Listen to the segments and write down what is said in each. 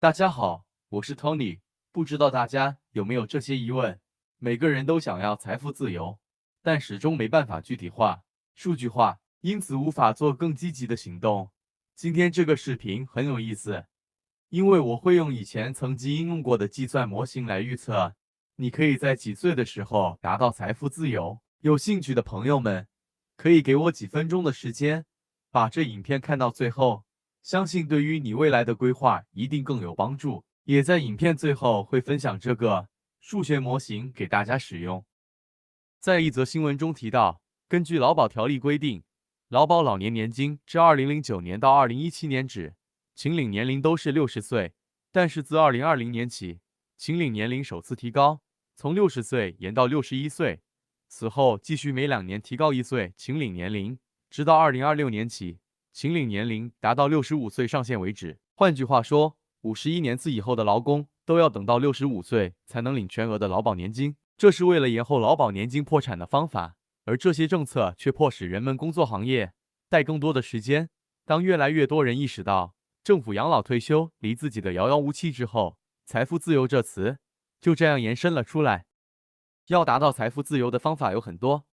大家好，我是 Tony。不知道大家有没有这些疑问？每个人都想要财富自由，但始终没办法具体化、数据化，因此无法做更积极的行动。今天这个视频很有意思，因为我会用以前曾经应用过的计算模型来预测，你可以在几岁的时候达到财富自由。有兴趣的朋友们，可以给我几分钟的时间，把这影片看到最后。相信对于你未来的规划一定更有帮助。也在影片最后会分享这个数学模型给大家使用。在一则新闻中提到，根据劳保条例规定，劳保老年年金至2009年到2017年止，请领年龄都是60岁，但是自2020年起，请领年龄首次提高，从60岁延到61岁，此后继续每2年提高1岁请领年龄，直到2026年起，请领年龄达到65岁上限为止。换句话说，51年次以后的劳工都要等到65岁才能领全额的劳保年金，这是为了延后劳保年金破产的方法。而这些政策却迫使人们工作行业贷更多的时间。当越来越多人意识到政府养老退休离自己的遥遥无期之后，财富自由这词就这样延伸了出来。要达到财富自由的方法有很多，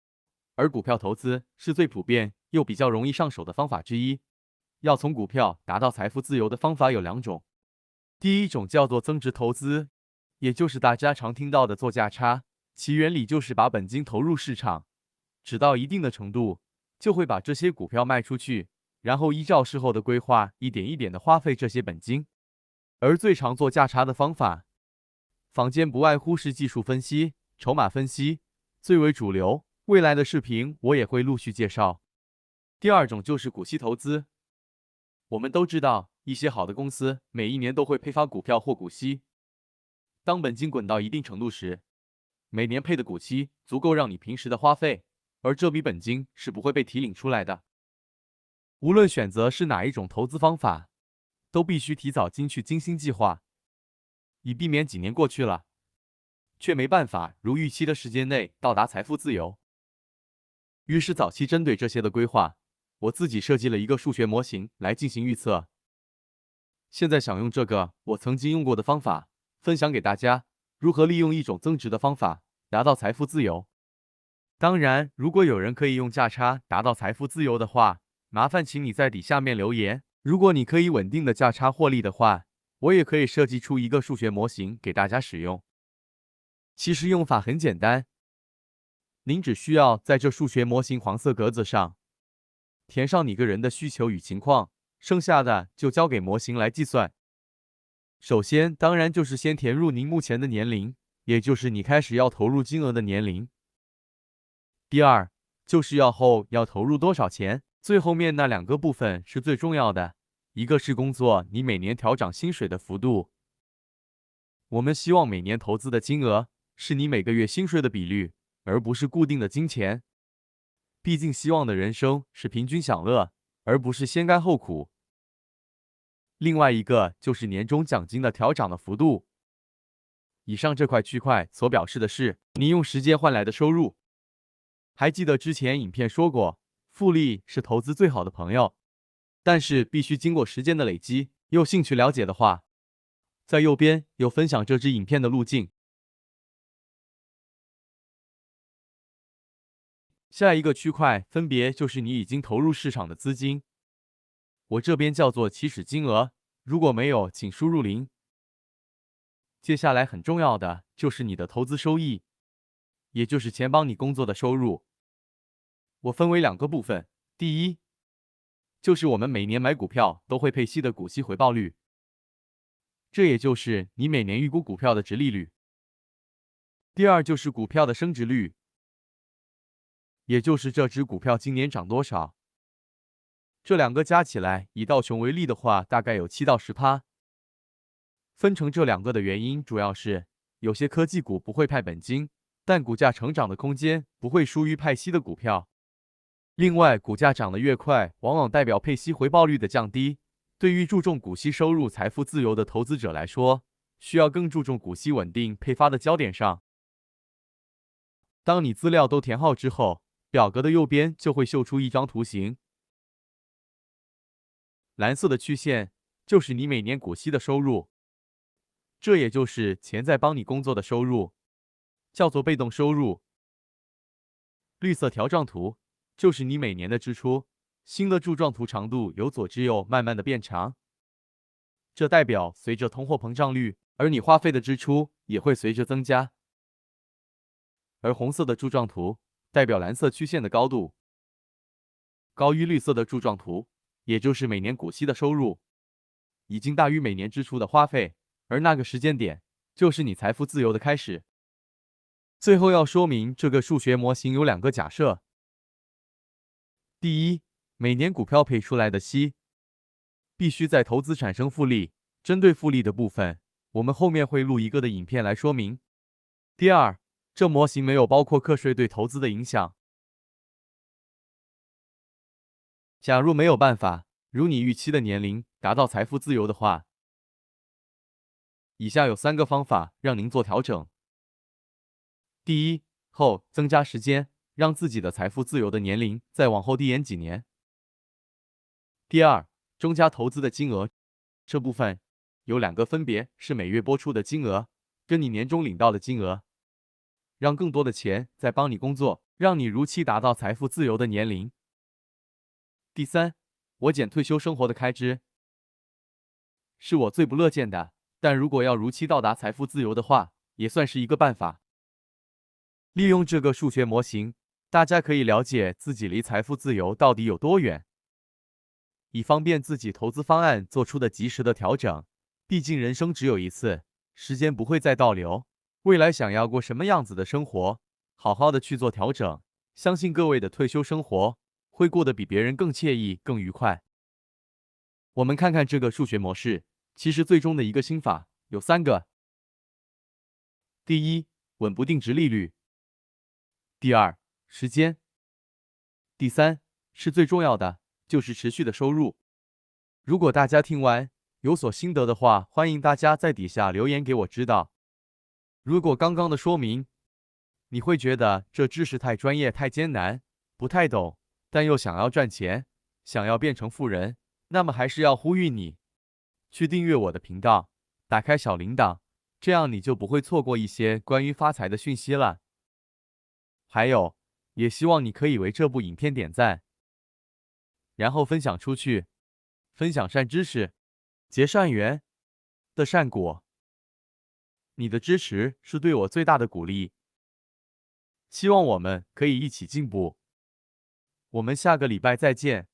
而股票投资是最普遍又比较容易上手的方法之一。要从股票达到财富自由的方法有2种，第一种叫做增值投资，也就是大家常听到的做价差，其原理就是把本金投入市场，直到一定的程度，就会把这些股票卖出去，然后依照事后的规划，一点一点的花费这些本金。而最常做价差的方法，坊间不外乎是技术分析、筹码分析，最为主流。未来的视频我也会陆续介绍。第二种就是股息投资。我们都知道，一些好的公司每1年都会配发股票或股息。当本金滚到一定程度时，每年配的股息足够让你平时的花费，而这笔本金是不会被提领出来的。无论选择是哪一种投资方法，都必须提早精去精心计划，以避免几年过去了，却没办法如预期的时间内到达财富自由。于是早期针对这些的规划，我自己设计了一个数学模型来进行预测。现在想用这个我曾经用过的方法，分享给大家，如何利用一种增值的方法达到财富自由。当然，如果有人可以用价差达到财富自由的话，麻烦请你在底下面留言。如果你可以稳定的价差获利的话，我也可以设计出一个数学模型给大家使用。其实用法很简单，您只需要在这数学模型黄色格子上填上你个人的需求与情况，剩下的就交给模型来计算。首先，当然就是先填入您目前的年龄，也就是你开始要投入金额的年龄。第二，就是要投入多少钱。最后面那2个部分是最重要的，一个是工作你每年调涨薪水的幅度。我们希望每年投资的金额是你每个月薪水的比率，而不是固定的金钱。毕竟希望的人生是平均享乐，而不是先甘后苦。另外一个就是年终奖金的调涨的幅度。以上这块区块所表示的是你用时间换来的收入。还记得之前影片说过，复利是投资最好的朋友，但是必须经过时间的累积。有兴趣了解的话，在右边有分享这支影片的路径。下一个区块分别就是你已经投入市场的资金，我这边叫做起始金额，如果没有请输入0。接下来很重要的就是你的投资收益，也就是钱帮你工作的收入。我分为2个部分，第一，就是我们每年买股票都会配息的股息回报率，这也就是你每年预估股票的殖利率。第二就是股票的升值率，也就是这只股票今年涨多少。这2个加起来，以道琼为例的话，大概有7到10%。分成这2个的原因主要是，有些科技股不会派本金，但股价成长的空间不会输于派息的股票。另外，股价涨得越快，往往代表配息回报率的降低。对于注重股息收入、财富自由的投资者来说，需要更注重股息稳定配发的焦点上。当你资料都填好之后，表格的右边就会秀出一张图形。蓝色的曲线就是你每年股息的收入，这也就是钱在帮你工作的收入，叫做被动收入。绿色条状图就是你每年的支出，新的柱状图长度由左至右慢慢的变长，这代表随着通货膨胀率，而你花费的支出也会随着增加。而红色的柱状图代表蓝色曲线的高度，高于绿色的柱状图，也就是每年股息的收入已经大于每年支出的花费，而那个时间点就是你财富自由的开始。最后要说明，这个数学模型有2个假设。第一，每年股票配出来的息必须在投资产生复利，针对复利的部分，我们后面会录一个的影片来说明。第二，这模型没有包括课税对投资的影响。假如没有办法如你预期的年龄达到财富自由的话，以下有3个方法让您做调整。第一，后增加时间，让自己的财富自由的年龄再往后递延几年。第二，增加投资的金额，这部分有2个，分别是每月拨出的金额跟你年终领到的金额，让更多的钱在帮你工作，让你如期达到财富自由的年龄。第三，我减退休生活的开支，是我最不乐见的，但如果要如期到达财富自由的话，也算是一个办法。利用这个数学模型，大家可以了解自己离财富自由到底有多远，以方便自己投资方案做出的及时的调整。毕竟人生只有一次，时间不会再倒流。未来想要过什么样子的生活，好好的去做调整，相信各位的退休生活会过得比别人更惬意、更愉快。我们看看这个数学模式，其实最终的一个心法有3个。第一，稳不定值利率。第二，时间。第三，是最重要的，就是持续的收入。如果大家听完有所心得的话，欢迎大家在底下留言给我知道。如果刚刚的说明你会觉得这知识太专业、太艰难，不太懂，但又想要赚钱，想要变成富人，那么还是要呼吁你去订阅我的频道，打开小铃铛，这样你就不会错过一些关于发财的讯息了。还有，也希望你可以为这部影片点赞，然后分享出去，分享善知识，结善缘的善果。你的支持是对我最大的鼓励，希望我们可以一起进步。我们下个礼拜再见。